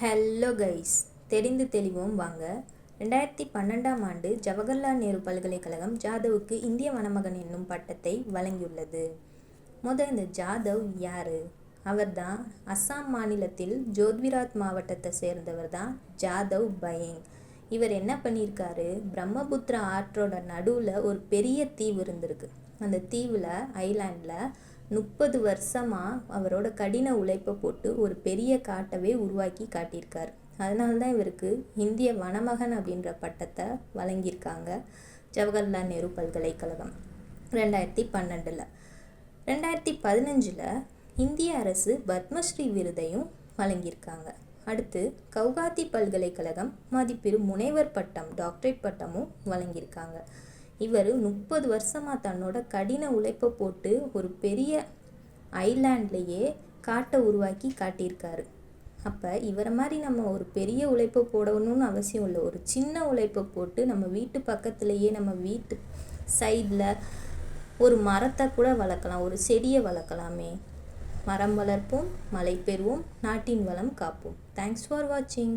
Hello guys, தெரிந்து தெளிவோம் வாங்க. 2012ஆம் ஆண்டு ஜவஹர்லால் நேரு பல்கலைக்கழகம் ஜாதவுக்கு இந்திய வனமகன் என்னும் பட்டத்தை வழங்கியுள்ளது. இந்த ஜாதவ் யார்? அவர் தான் அஸ்ஸாம் மாநிலத்தில் ஜோத்விராத் மாவட்டத்தை சேர்ந்தவர் தான் ஜாதவ் பயேங். இவர் என்ன பண்ணியிருக்காரு, பிரம்மபுத்திரா ஆற்றோட நடுவில் ஒரு பெரிய தீவு இருந்திருக்கு. அந்த தீவில் ஐலாண்டில் 30 வருஷமாக அவரோட கடின உழைப்பை போட்டு ஒரு பெரிய காட்டவே உருவாக்கி காட்டியிருக்கார். அதனால தான் இவருக்கு இந்திய வனமகன் அப்படின்ற பட்டத்தை வழங்கியிருக்காங்க ஜவஹர்லால் நேரு பல்கலைக்கழகம் 2012. 2015 இந்திய அரசு பத்மஸ்ரீ விருதையும் வழங்கியிருக்காங்க. அடுத்து கவுகாத்தி பல்கலைக்கழகம் மதிப்பெறு முனைவர் பட்டம், டாக்டரேட் பட்டமும் வழங்கியிருக்காங்க. இவர் 30 வருஷமாக தன்னோட கடின உழைப்பை போட்டு ஒரு பெரிய ஐலாண்ட்லேயே காட்டை உருவாக்கி காட்டியிருக்காரு. அப்போ இவரை மாதிரி நம்ம ஒரு பெரிய உழைப்பை போடணும்னு அவசியம் இல்லை. ஒரு சின்ன உழைப்பை போட்டு நம்ம வீட்டு பக்கத்துலேயே, நம்ம வீட்டு சைடில் ஒரு மரத்தை கூட வளர்க்கலாம், ஒரு செடியை வளர்க்கலாமே. மரம் வளர்ப்போம், மழை பெறுவோம், நாட்டின் வளம் காப்போம். தேங்க்ஸ் ஃபார் வாட்சிங்.